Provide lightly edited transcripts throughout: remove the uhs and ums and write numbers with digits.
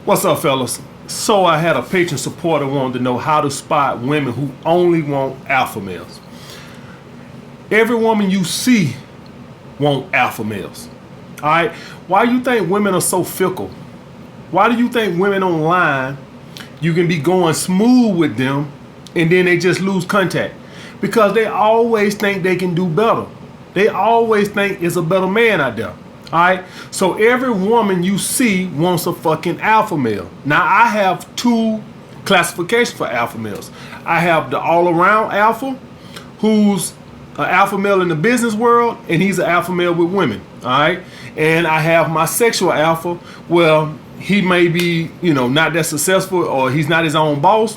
What's up, fellas? So I had a patron supporter wanted to know how to spot women who only want alpha males. Every woman you see want alpha males. All right. Why do you think women are so fickle? Why do you think women online you can be going smooth with them and then they just lose contact? Because they always think they can do better. They always think it's a better man out there. Alright? So every woman you see wants a fucking alpha male. Now I have two classifications for alpha males. I have the all-around alpha, who's an alpha male in the business world, and he's an alpha male with women. Alright? And I have my sexual alpha. Well, he may be, not that successful, or he's not his own boss,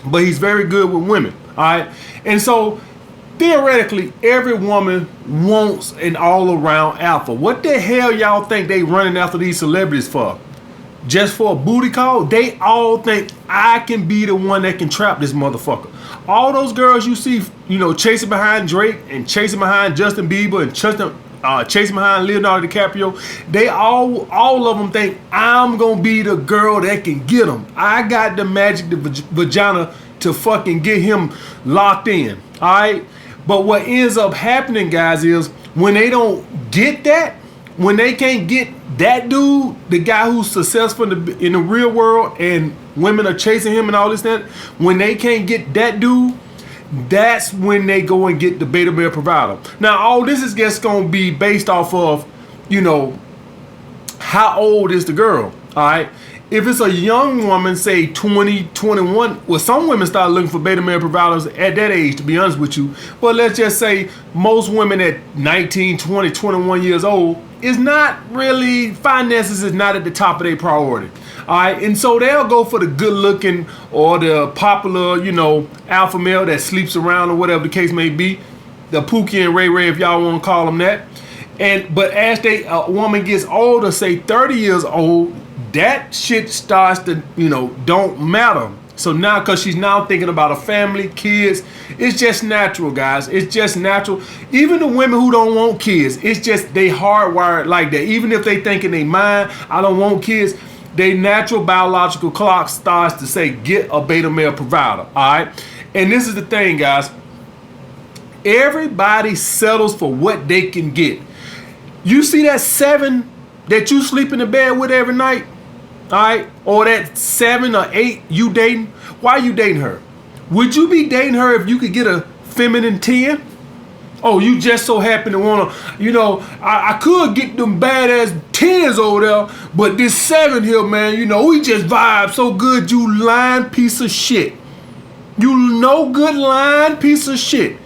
but he's very good with women. Alright? And so theoretically, every woman wants an all-around alpha. What the hell y'all think they running after these celebrities for? Just for a booty call? They all think I can be the one that can trap this motherfucker. All those girls you see, chasing behind Drake and chasing behind Justin Bieber and chasing behind Leonardo DiCaprio, they all of them think I'm gonna be the girl that can get them. I got the magic vagina to fucking get him locked in. All right. But what ends up happening, guys, is when they don't get that, when they can't get that dude, the guy who's successful in the real world, and women are chasing him and all this, that, when they can't get that dude, that's when they go and get the beta male provider. Now, all this is just going to be based off of, how old is the girl, all right? If it's a young woman, say 20, 21, well, some women start looking for beta male providers at that age, to be honest with you. But let's just say most women at 19, 20, 21 years old is not really, finances is not at the top of their priority. All right. And so they'll go for the good looking or the popular, alpha male that sleeps around or whatever the case may be. The Pookie and Ray Ray, if y'all want to call them that. But as a woman gets older, say 30 years old, that shit starts to, don't matter. So now, because she's now thinking about a family, kids, it's just natural, guys. It's just natural. Even the women who don't want kids, it's just they hardwired like that. Even if they think in their mind, I don't want kids, their natural biological clock starts to say, get a beta male provider. All right. And this is the thing, guys. Everybody settles for what they can get. You see that 7 that you sleep in the bed with every night? All right, or that 7 or 8 you dating, why are you dating her? Would you be dating her if you could get a feminine 10? Oh, you just so happen to want to, I could get them badass 10s over there, but this 7 here, man, we just vibe so good, you lying piece of shit. You no good lying piece of shit.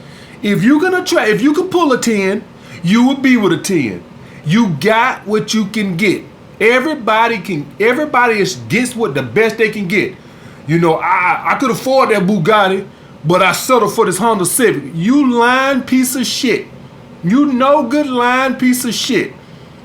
If you could pull a 10, you would be with a 10. You got what you can get. Everybody gets what the best they can get. I could afford that Bugatti, but I settled for this Honda Civic. You lying piece of shit. You no good lying piece of shit.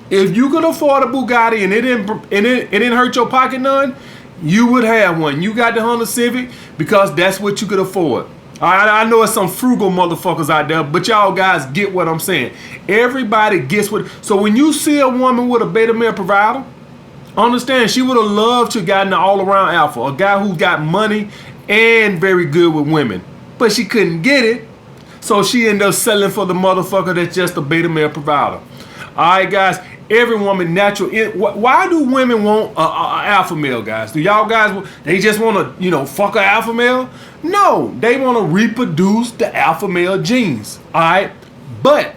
If you could afford a Bugatti and it didn't hurt your pocket none, you would have one. You got the Honda Civic because that's what you could afford. I know it's some frugal motherfuckers out there, but y'all guys get what I'm saying. Everybody gets what. So when you see a woman with a beta male provider, understand she would have loved to have gotten an all-around alpha, a guy who got money and very good with women, but she couldn't get it, so she ended up settling for the motherfucker that's just a beta male provider. All right, guys. Every woman natural. Why do women want a alpha male, guys? Do y'all guys, they just want to, fuck an alpha male? No, they want to reproduce the alpha male genes. All right, but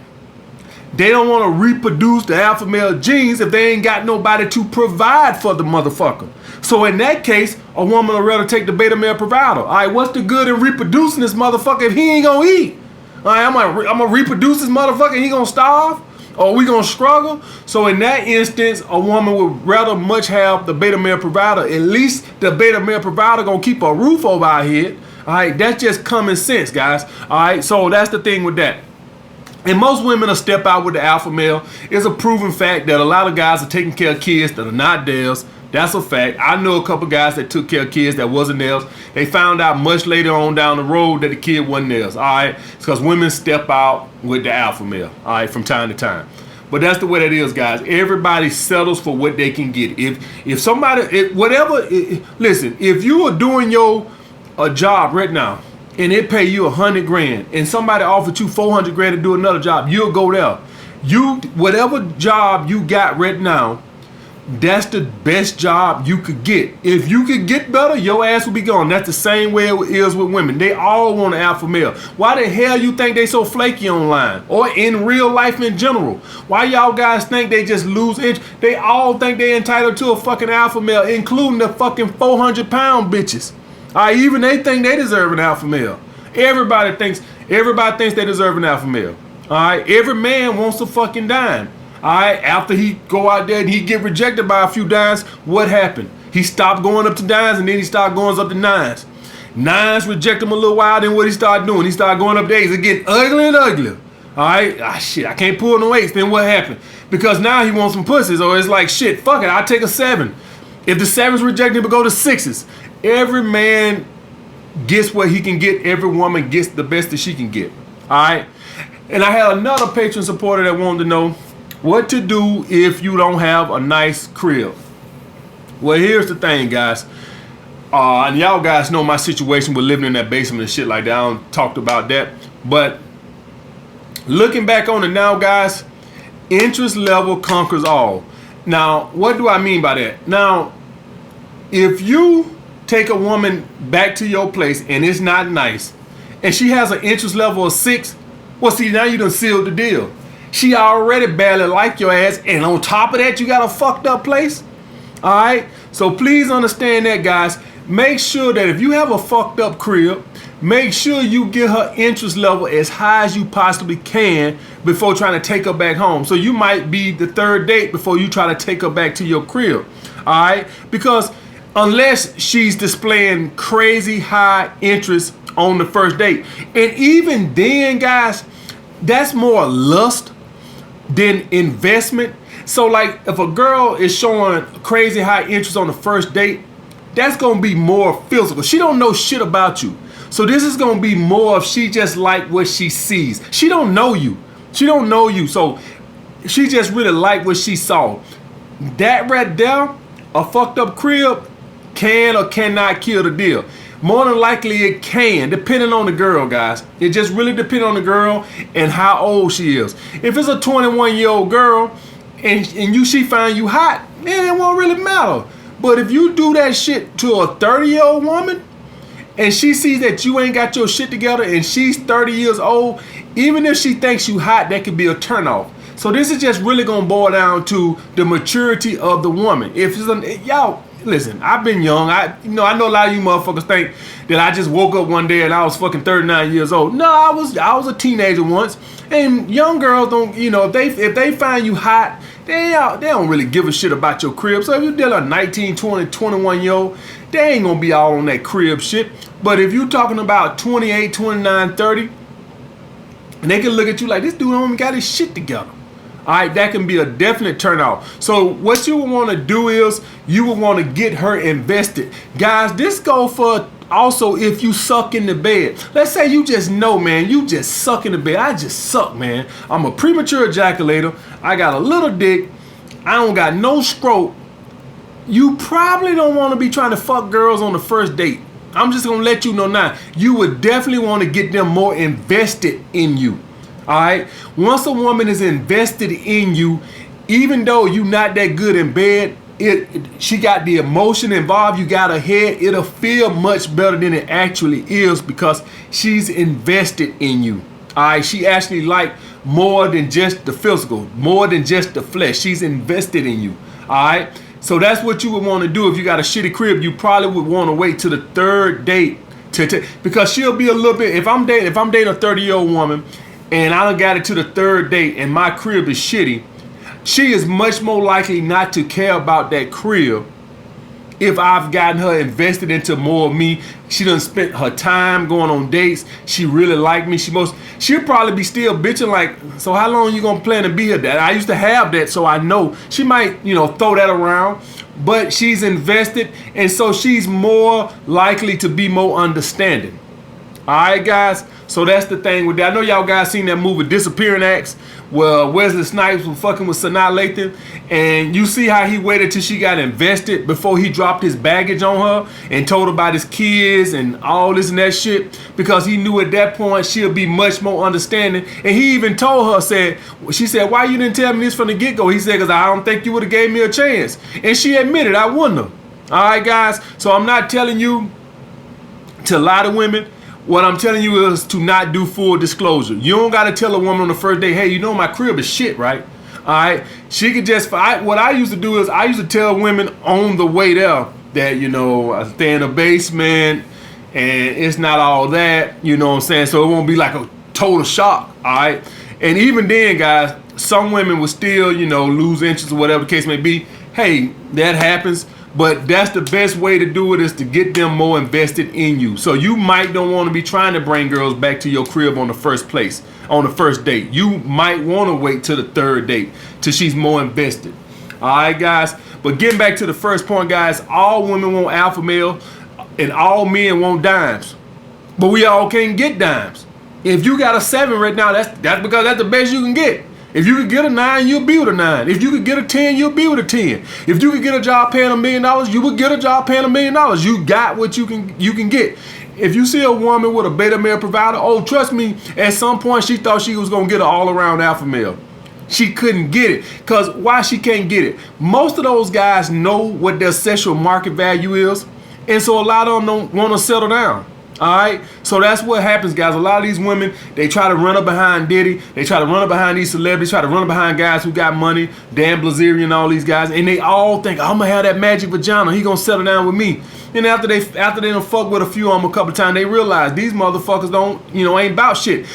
they don't want to reproduce the alpha male genes if they ain't got nobody to provide for the motherfucker. So in that case, a woman would rather take the beta male provider. All right, what's the good in reproducing this motherfucker if he ain't gonna eat? All right, I'm gonna reproduce this motherfucker and he gonna starve? Or we gonna struggle? So in that instance, a woman would rather much have the beta male provider. At least the beta male provider gonna keep a roof over our head. All right, that's just common sense, guys. All right, so that's the thing with that. And most women will step out with the alpha male. It's a proven fact that a lot of guys are taking care of kids that are not theirs. That's a fact. I know a couple guys that took care of kids that wasn't theirs. They found out much later on down the road that the kid wasn't theirs. All right, it's because women step out with the alpha male. All right, from time to time. But that's the way that is, guys. Everybody settles for what they can get. If somebody, listen, if you are doing your a job right now and it pay you 100 grand and somebody offered you 400 grand to do another job, you'll go there. Whatever job you got right now, that's the best job you could get. If you could get better, your ass will be gone. That's the same way it is with women. They all want an alpha male. Why the hell you think they so flaky online or in real life in general? Why y'all guys think they just lose interest? They all think they entitled to a fucking alpha male, including the fucking 400-pound bitches. Even they think they deserve an alpha male. Everybody thinks they deserve an alpha male. All right, every man wants a fucking dime. All right, after he go out there and he get rejected by a few dimes, what happened? He stopped going up to dimes and then he started going up to nines. Nines reject him a little while, then what he started doing? He started going up to eights. It get uglier and uglier. All right, shit, I can't pull no eights. Then what happened? Because now he wants some pussies, or it's like, shit, fuck it, I'll take a 7. If the 7's rejected, but go to 6s. Every man gets what he can get. Every woman gets the best that she can get. All right, and I had another patron supporter that wanted to know what to do if you don't have a nice crib. Well, here's the thing, guys. And y'all guys know my situation with living in that basement and shit like that. I don't talked about that. But looking back on it now, guys, interest level conquers all. Now, what do I mean by that? Now, if you take a woman back to your place and it's not nice, and she has an interest level of 6, well, see, now you done sealed the deal. She already barely like your ass, and on top of that, you got a fucked up place. All right? So please understand that, guys. Make sure that if you have a fucked up crib, make sure you get her interest level as high as you possibly can before trying to take her back home. So you might be the third date before you try to take her back to your crib. All right? Because unless she's displaying crazy high interest on the first date. And even then, guys, that's more lust than investment. So like if a girl is showing crazy high interest on the first date, that's gonna be more physical. She don't know shit about you. So this is gonna be more if she just like what she sees. She don't know you. She don't know you. So she just really like what she saw. That right there, a fucked up crib can or cannot kill the deal. More than likely it can, depending on the girl, guys. It just really depends on the girl and how old she is. If it's a 21-year-old girl and she find you hot, man, it won't really matter. But if you do that shit to a 30-year-old woman and she sees that you ain't got your shit together and she's 30 years old, even if she thinks you hot, that could be a turnoff. So this is just really gonna boil down to the maturity of the woman. If it's y'all, listen, I've been young. I know a lot of you motherfuckers think that I just woke up one day and I was fucking 39 years old. No, I was a teenager once. And young girls don't, if they find you hot, they don't really give a shit about your crib. So if you deal a 19, 20, 21-year-old, they ain't gonna be all on that crib shit. But if you talking about 28, 29, 30, and they can look at you like, this dude only got his shit together. All right, that can be a definite turnout. So what you would want to do is you would want to get her invested. Guys, this go for also if you suck in the bed. Let's say you just know, man, you just suck in the bed. I just suck, man. I'm a premature ejaculator. I got a little dick. I don't got no stroke. You probably don't want to be trying to fuck girls on the first date. I'm just going to let you know now. You would definitely want to get them more invested in you. All right. Once a woman is invested in you, even though you're not that good in bed, she got the emotion involved. You got her head. It'll feel much better than it actually is because she's invested in you. All right. She actually like more than just the physical, more than just the flesh. She's invested in you. All right. So that's what you would want to do if you got a shitty crib. You probably would want to wait to the third date because she'll be a little bit. If I'm dating a 30-year-old woman, and I done got it to the third date and my crib is shitty, she is much more likely not to care about that crib if I've gotten her invested into more of me. She done spent her time going on dates. She really like me. She'll probably be still bitching like, so how long you gonna plan to be here? That I used to have that, so I know. She might, throw that around, but she's invested, and so she's more likely to be more understanding. All right, guys. So that's the thing with that. I know y'all guys seen that movie Disappearing Acts, where Wesley Snipes was fucking with Sanaa Lathan, and you see how he waited till she got invested before he dropped his baggage on her and told her about his kids and all this and that shit, because he knew at that point she'll be much more understanding. And he even told her, she said, why you didn't tell me this from the get-go? He said, because I don't think you would have gave me a chance. And she admitted, I wouldn't have. All right, guys. So I'm not telling you to lie to women. What I'm telling you is to not do full disclosure. You don't got to tell a woman on the first day, hey, you know my crib is shit, right? All right. She could just, what I used to do is I used to tell women on the way there that, you know, I stay in the basement and it's not all that, you know what I'm saying? So it won't be like a total shock, all right? And even then, guys, some women will still, you know, lose interest or whatever the case may be. Hey, that happens. But that's the best way to do it, is to get them more invested in you. So you might don't want to be trying to bring girls back to your crib on the first date. You might want to wait till the third date till she's more invested. All right, guys. But getting back to the first point, guys, all women want alpha male and all men want dimes. But we all can't get dimes. If you got a 7 right now, that's because that's the best you can get. If you could get a 9, you'll be with a 9. If you could get a 10, you'll be with a 10. If you could get a job paying $1 million, you would get a job paying $1 million. You got what you can get. If you see a woman with a beta male provider, oh, trust me, at some point she thought she was gonna get an all-around alpha male. She couldn't get it. Cause why she can't get it? Most of those guys know what their sexual market value is, and so a lot of them don't want to settle down. All right, so that's what happens, guys. A lot of these women, they try to run up behind Diddy, they try to run up behind these celebrities, try to run up behind guys who got money, Dan Blazerian and all these guys, and they all think, I'm gonna have that magic vagina, he gonna settle down with me. And after they done fuck with a few of them a couple times, they realize these motherfuckers ain't about shit.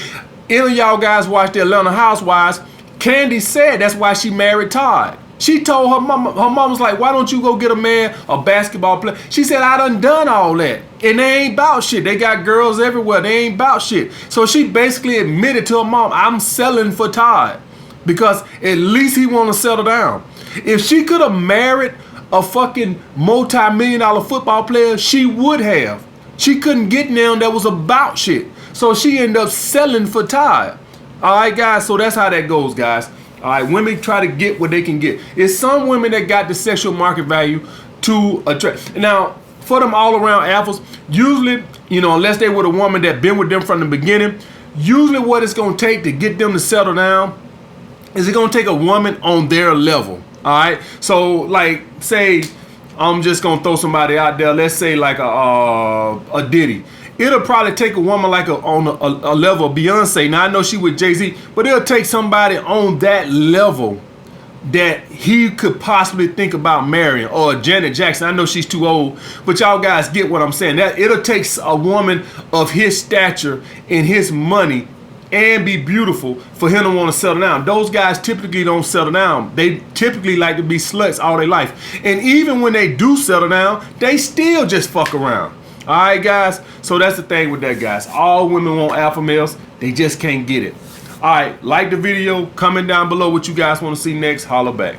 Any of y'all guys watch the Atlanta Housewives? Candy said that's why she married Todd. She told her mom was like, why don't you go get a man, a basketball player? She said, I done all that. And they ain't about shit. They got girls everywhere. They ain't about shit. So she basically admitted to her mom, I'm selling for Todd. Because at least he want to settle down. If she could have married a fucking multi-million-dollar football player, she would have. She couldn't get none that was about shit. So she ended up selling for Todd. All right, guys. So that's how that goes, guys. All right, women try to get what they can get. It's some women that got the sexual market value to attract. Now, for them all-around alphas, usually, unless they were a woman that been with them from the beginning, usually what it's going to take to get them to settle down is it's going to take a woman on their level. All right, so like, say, I'm just going to throw somebody out there. Let's say like a Diddy. It'll probably take a woman like on a level of Beyonce. Now, I know she with Jay-Z, but it'll take somebody on that level that he could possibly think about marrying. Or Janet Jackson. I know she's too old, but y'all guys get what I'm saying. That it'll take a woman of his stature and his money and be beautiful for him to want to settle down. Those guys typically don't settle down. They typically like to be sluts all their life. And even when they do settle down, they still just fuck around. All right, guys. So that's the thing with that, guys. All women want alpha males. They just can't get it. All right. Like the video. Comment down below what you guys want to see next. Holla back.